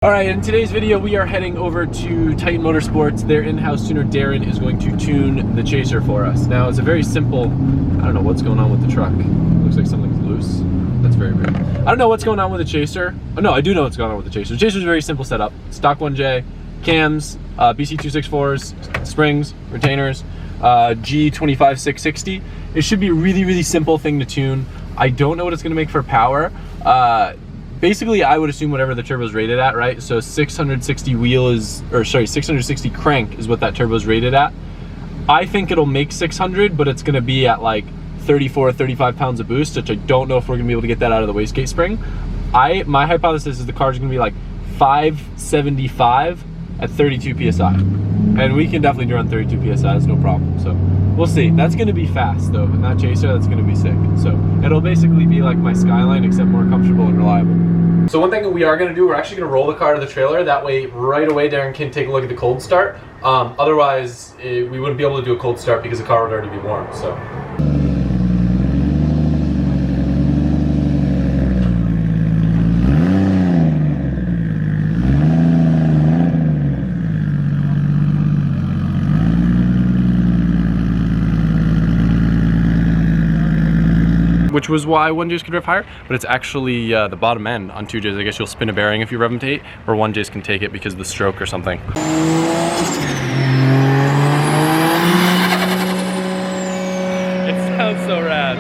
Alright, in today's video we are heading over to Titan Motorsports. Their in-house tuner Darren is going to tune the Chaser for us. Now it's a very simple, I don't know what's going on with the truck. Looks like something's loose. That's very weird. I don't know what's going on with the Chaser. Oh no, I do know what's going on with the Chaser. The Chaser's a very simple setup. Stock 1J, cams, BC264s, springs, retainers, G25-660. It should be a really simple thing to tune. I don't know what it's going to make for power. Basically, I would assume whatever the turbo is rated at, right? So 660 wheel is, or sorry, 660 crank is what that turbo is rated at. I think it'll make 600, but it's gonna be at like 34, 35 pounds of boost, which I don't know if we're gonna be able to get that out of the wastegate spring. My hypothesis is the car's gonna be like 575 at 32 PSI. And we can definitely run 32 PSI, that's no problem. So we'll see. That's gonna be fast though, and that Chaser, that's gonna be sick. So it'll basically be like my Skyline, except more comfortable and reliable. So one thing that we are gonna do, we're actually gonna roll the car to the trailer. That way, right away, Darren can take a look at the cold start. Otherwise, we wouldn't be able to do a cold start because the car would already be warm, so. Which was why 1Js could rev higher, but it's actually the bottom end on 2Js. I guess you'll spin a bearing if you rev them to 8, or 1Js can take it because of the stroke or something. It sounds so rad.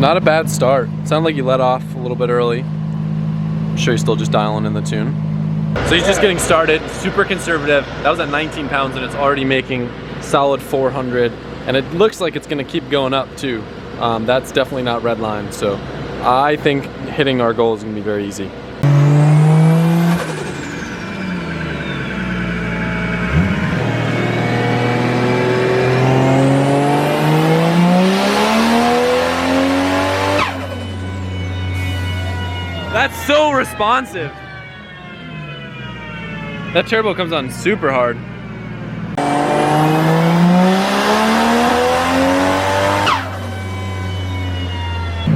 Not a bad start. Sounded like you let off a little bit early. I'm sure you're still just dialing in the tune. So he's just getting started, super conservative. That was at 19 pounds and it's already making solid 400. And it looks like it's gonna keep going up too. That's definitely not red line. So I think hitting our goal is gonna be very easy. That's so responsive. That turbo comes on super hard.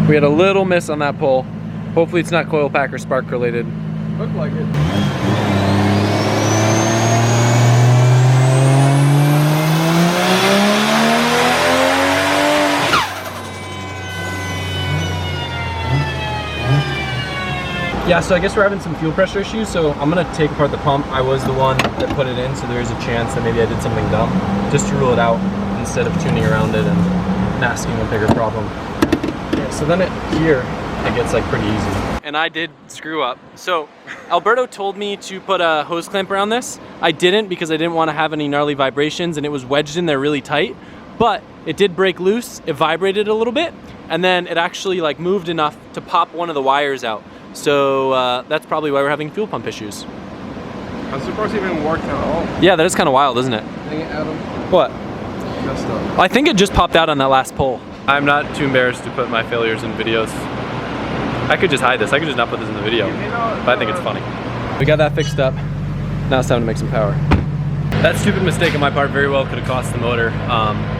We had a little miss on that pull. Hopefully it's not coil pack or spark related. Looked like it. Yeah, so I guess we're having some fuel pressure issues, so I'm gonna take apart the pump. I was the one that put it in, so there is a chance that maybe I did something dumb, just to rule it out instead of tuning around it and masking a bigger problem. Yeah, so then here, it gets like pretty easy. And I did screw up. So Alberto told me to put a hose clamp around this. I didn't because I didn't want to have any gnarly vibrations, and it was wedged in there really tight, but it did break loose, it vibrated a little bit, and then it actually like moved enough to pop one of the wires out. So that's probably why we're having fuel pump issues. I'm surprised it even worked at all. Yeah, that is kind of wild, isn't it? Dang it, Adam. What? Messed up. I think it just popped out on that last pull. I'm not too embarrassed to put my failures in videos. I could just hide this. I could just not put this in the video. But I think it's funny. We got that fixed up. Now it's time to make some power. That stupid mistake on my part very well could have cost the motor.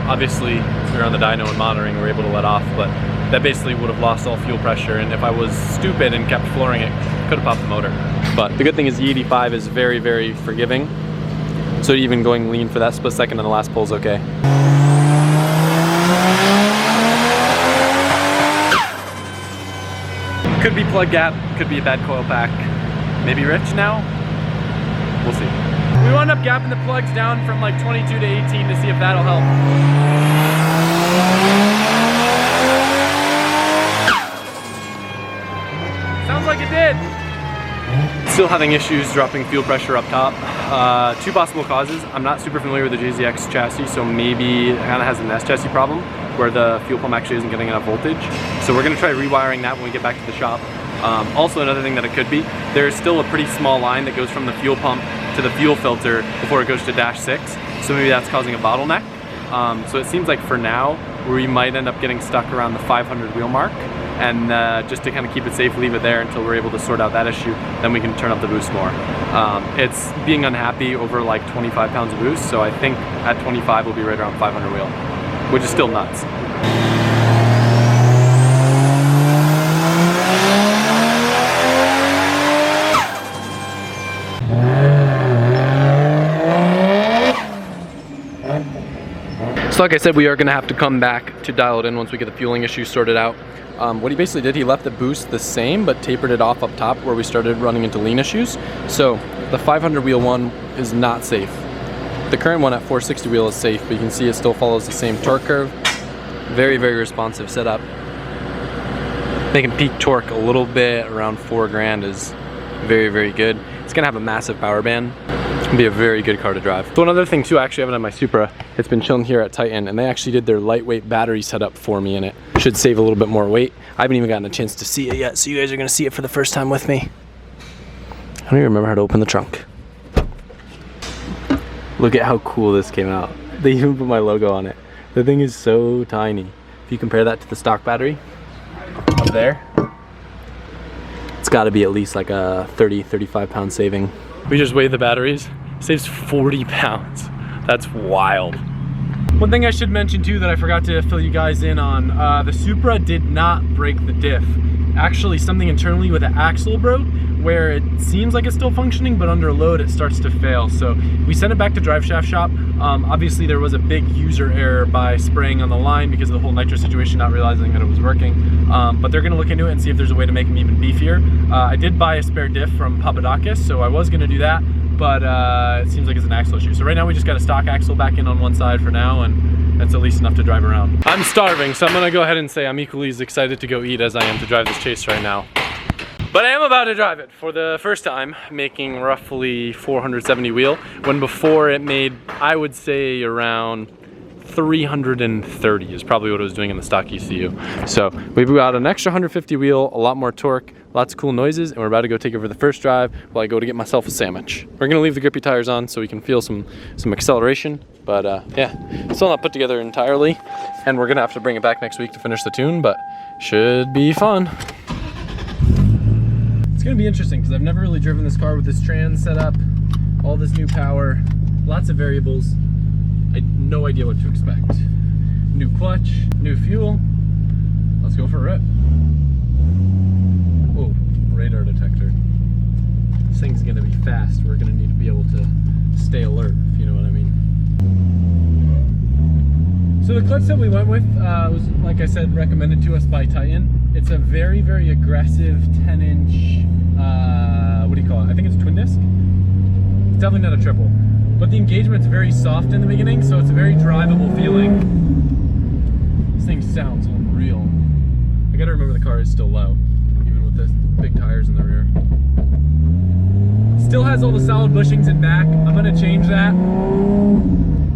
Obviously, we were on the dyno and monitoring, we were able to let off, but that basically would have lost all fuel pressure, and if I was stupid and kept flooring it, could have popped the motor. But the good thing is the 85 is very forgiving, so even going lean for that split second on the last pull is okay. Could be plug gap, could be a bad coil pack, maybe rich now, we'll see. We wound up gapping the plugs down from like 22 to 18 to see if that'll help. Sounds like it did. Still having issues dropping fuel pressure up top. Two possible causes. I'm not super familiar with the JZX chassis, so maybe it kind of has an S chassis problem where the fuel pump actually isn't getting enough voltage. So we're gonna try rewiring that when we get back to the shop. Also another thing that it could be, there's still a pretty small line that goes from the fuel pump to the fuel filter before it goes to dash 6. So maybe that's causing a bottleneck. So it seems like for now, we might end up getting stuck around the 500 wheel mark. And just to kind of keep it safe, leave it there until we're able to sort out that issue, then we can turn up the boost more. It's being unhappy over like 25 pounds of boost, so I think at 25 we'll be right around 500 wheel, which is still nuts. So like I said, we are gonna have to come back to dial it in once we get the fueling issue sorted out. What he basically did, he left the boost the same, but tapered it off up top where we started running into lean issues. So the 500 wheel one is not safe. The current one at 460 wheel is safe, but you can see it still follows the same torque curve. Very, very responsive setup. Making peak torque a little bit around 4 grand is very, very good. It's gonna have a massive power band. It's gonna be a very good car to drive. So one other thing too, I actually have it on my Supra. It's been chilling here at Titan, and they actually did their lightweight battery setup for me in it. Should save a little bit more weight. I haven't even gotten a chance to see it yet, so you guys are gonna see it for the first time with me. I don't even remember how to open the trunk. Look at how cool this came out. They even put my logo on it. The thing is so tiny. If you compare that to the stock battery up there, it's gotta be at least like a 35 pound saving. We just weighed the batteries. It saves 40 pounds. That's wild. One thing I should mention too that I forgot to fill you guys in on, the Supra did not break the diff. Actually, something internally with the axle broke, where it seems like it's still functioning, but under load it starts to fail. So we sent it back to Drive Shaft Shop. Obviously there was a big user error by spraying on the line because of the whole nitro situation, not realizing that it was working. But they're gonna look into it and see if there's a way to make them even beefier. I did buy a spare diff from Papadakis, so I was gonna do that, but it seems like it's an axle issue. So right now we just got a stock axle back in on one side for now, and that's at least enough to drive around. I'm starving, so I'm gonna go ahead and say I'm equally as excited to go eat as I am to drive this chase right now. But I am about to drive it for the first time, making roughly 470 wheel, when before it made, I would say, around 330 is probably what it was doing in the stock ECU. So we've got an extra 150 wheel, a lot more torque, lots of cool noises, and we're about to go take it for the first drive while I go to get myself a sandwich. We're gonna leave the grippy tires on so we can feel some acceleration, but yeah, still not put together entirely, and we're gonna have to bring it back next week to finish the tune, but should be fun. It's gonna be interesting because I've never really driven this car with this trans setup, all this new power, lots of variables. I had no idea what to expect. New clutch, new fuel. Let's go for a rip. Oh, radar detector. This thing's gonna be fast. We're gonna need to be able to stay alert, if you know what I mean. So the clutch that we went with was, like I said, recommended to us by Titan. It's a very, very aggressive 10-inch, what do you call it? I think it's twin disc. It's definitely not a triple. But the engagement's very soft in the beginning, so it's a very drivable feeling. This thing sounds unreal. I gotta remember the car is still low, even with the big tires in the rear. Still has all the solid bushings in back. I'm gonna change that.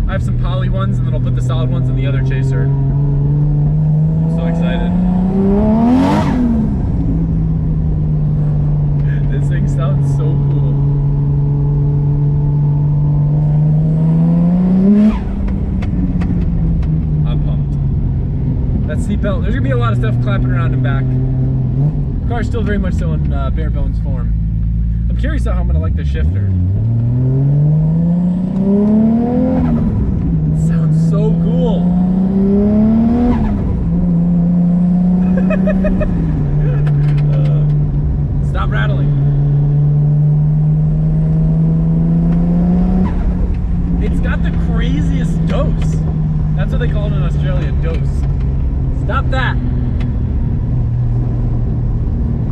I have some poly ones, and then I'll put the solid ones in the other chaser. I'm so excited. This thing sounds so cool. I'm pumped. That seatbelt, there's gonna be a lot of stuff clapping around in back. The car's still very much so in bare bones form. I'm curious how I'm gonna like the shifter. It sounds so cool. Stop rattling. It's got the craziest dose. That's what they call it in Australia, dose. Stop that.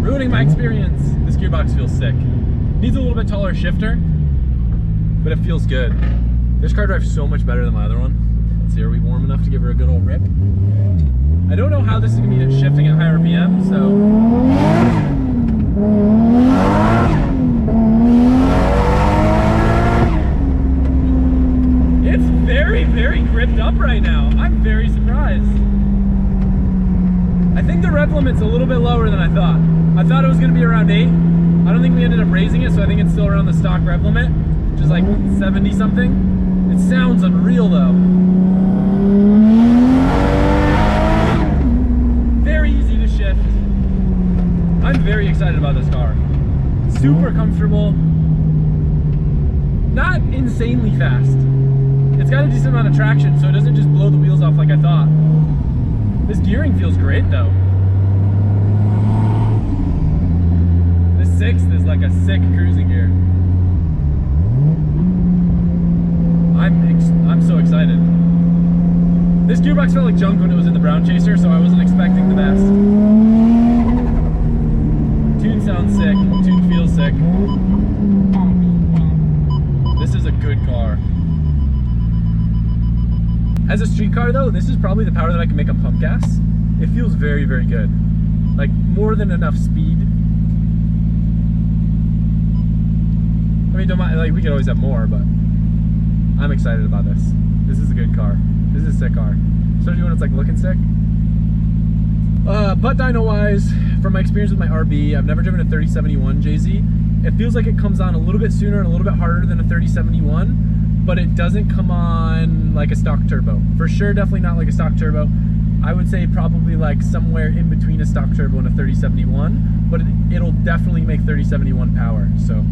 Ruining my experience. This gearbox feels sick. Needs a little bit taller shifter, but it feels good. This car drives so much better than my other one. Let's see, are we warm enough to give her a good old rip? I don't know how this is gonna be shifting at higher RPM, so. It's very, very gripped up right now. I'm very surprised. I think the rev limit's a little bit lower than I thought. I thought it was gonna be around 8. I don't think we ended up raising it, so I think it's still around the stock rev limit, which is like 70 something. It sounds unreal though. about this car. Super comfortable. Not insanely fast. It's got a decent amount of traction, so it doesn't just blow the wheels off like I thought. This gearing feels great though. This 6th is like a sick cruising gear. I'm so excited. This gearbox felt like junk when it was in the Brown Chaser, so I wasn't expecting the best. Tune sounds sick. Tune feels sick. This is a good car. As a street car though, this is probably the power that I can make on pump gas. It feels very, very good. Like more than enough speed. I mean, don't mind, like we could always have more, but I'm excited about this. This is a good car. This is a sick car. Especially when it's like looking sick. But dyno wise, from my experience with my RB, I've never driven a 3071 JZ. It feels like it comes on a little bit sooner and a little bit harder than a 3071, but it doesn't come on like a stock turbo. For sure, definitely not like a stock turbo. I would say probably like somewhere in between a stock turbo and a 3071, but it'll definitely make 3071 power. So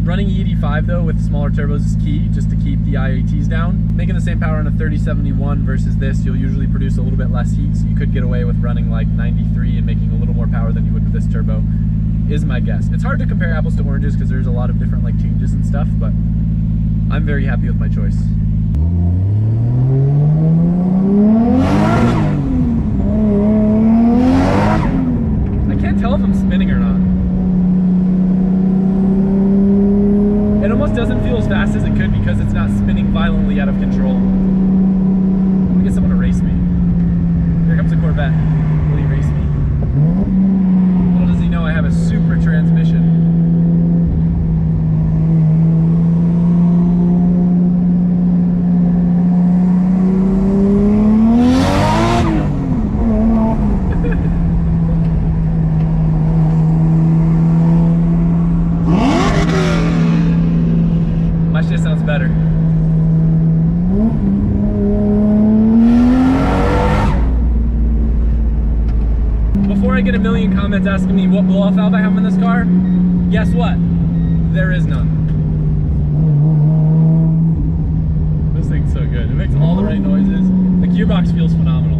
running E85 though with smaller turbos is key, just to keep the IATs down. Making the same power on a 3071 versus this, you'll usually produce a little bit less heat, so you could get away with running like 93 and making a little more power than you would with this turbo, is my guess. It's hard to compare apples to oranges because there's a lot of different like changes and stuff, but I'm very happy with my choice. I can't tell if I'm spinning or not. It almost doesn't feel as fast as it could because it's not spinning violently out of control. Let me get someone to race me. Here comes a Corvette. Will he race me? Little does he know I have a Supra transmission. My shit sounds better. Before I get a million comments asking me what blow-off valve I have in this car, guess what? There is none. This thing's so good. It makes all the right noises. The gearbox feels phenomenal.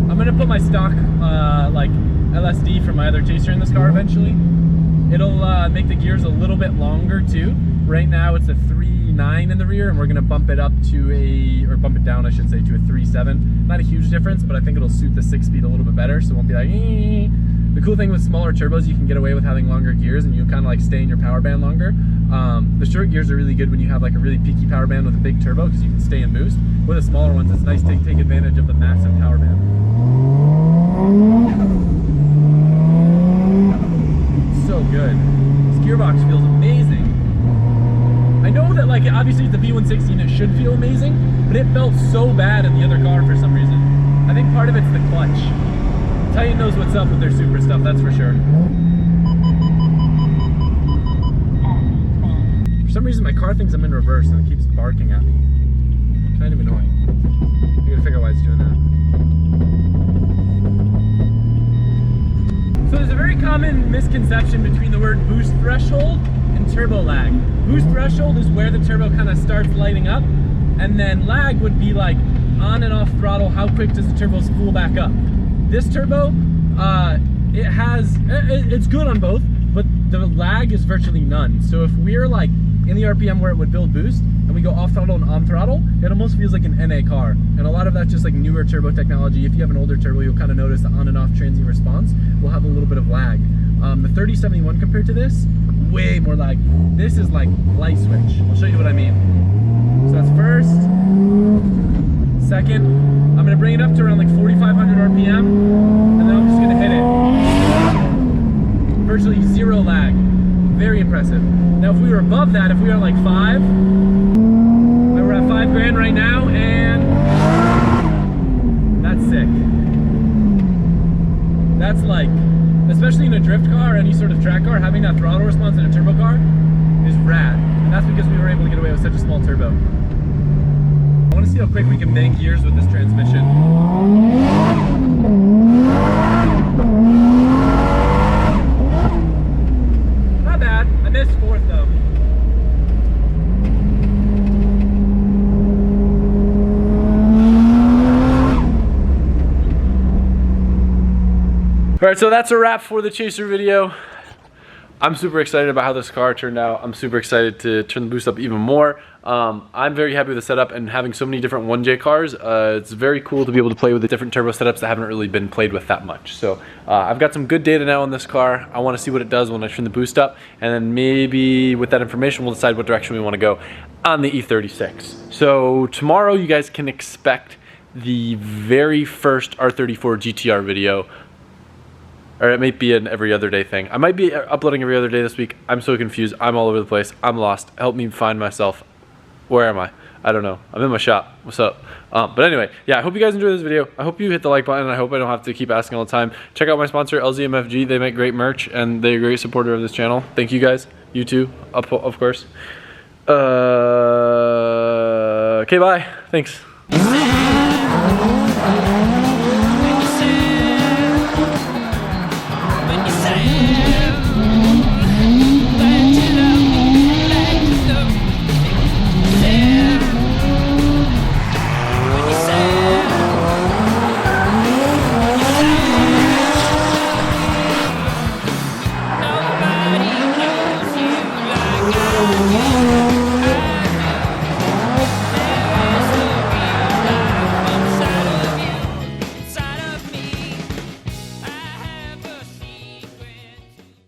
I'm gonna put my stock like LSD from my other Chaser in this car eventually. It'll make the gears a little bit longer too. Right now it's a 3.9 in the rear, and we're gonna bump it up to or bump it down I should say, to a 3.7. Not a huge difference, but I think it'll suit the 6-speed a little bit better, so it won't be like ee. The cool thing with smaller turbos, you can get away with having longer gears and you kind of like stay in your power band longer. The short gears are really good when you have like a really peaky power band with a big turbo, because you can stay and boost. With the smaller ones, it's nice to take advantage of the massive power band. So good. This gearbox feels amazing. I know that like obviously it's the V160 and it should feel amazing, but it felt so bad in the other car for some reason. I think part of it's the clutch. Titan knows what's up with their Supra stuff, that's for sure. For some reason my car thinks I'm in reverse and it keeps barking at me. Kind of annoying. I gotta figure out why it's doing that. So there's a very common misconception between the word boost threshold and turbo lag. Boost threshold is where the turbo kind of starts lighting up, and then lag would be like on and off throttle, how quick does the turbo spool back up. This turbo, it's good on both, but the lag is virtually none. So if we're like in the RPM where it would build boost, and we go off throttle and on throttle, it almost feels like an NA car. And a lot of that's just like newer turbo technology. If you have an older turbo, you'll kind of notice the on and off transient response will have a little bit of lag. The 3071 compared to this, way more lag. This is like light switch. I'll show you what I mean. So that's first. Second, I'm gonna bring it up to around like 4,500 RPM, and then I'm car, having that throttle response in a turbo car is rad. And that's because we were able to get away with such a small turbo. I want to see how quick we can bang gears with this transmission. Not bad. I missed fourth though. All right, so that's a wrap for the Chaser video. I'm super excited about how this car turned out. I'm super excited to turn the boost up even more. I'm very happy with the setup and having so many different 1J cars. It's very cool to be able to play with the different turbo setups that haven't really been played with that much. So I've got some good data now on this car. I want to see what it does when I turn the boost up, and then maybe with that information we'll decide what direction we want to go on the E36. So tomorrow you guys can expect the very first R34 GTR video. Or it might be an every other day thing. I might be uploading every other day this week. I'm so confused. I'm all over the place. I'm lost. Help me find myself. Where am I? I don't know. I'm in my shop. What's up? But anyway, yeah, I hope you guys enjoyed this video. I hope you hit the like button. I hope I don't have to keep asking all the time. Check out my sponsor, LZMFG. They make great merch, and they're a great supporter of this channel. Thank you guys. You too, of course. Okay, bye. Thanks.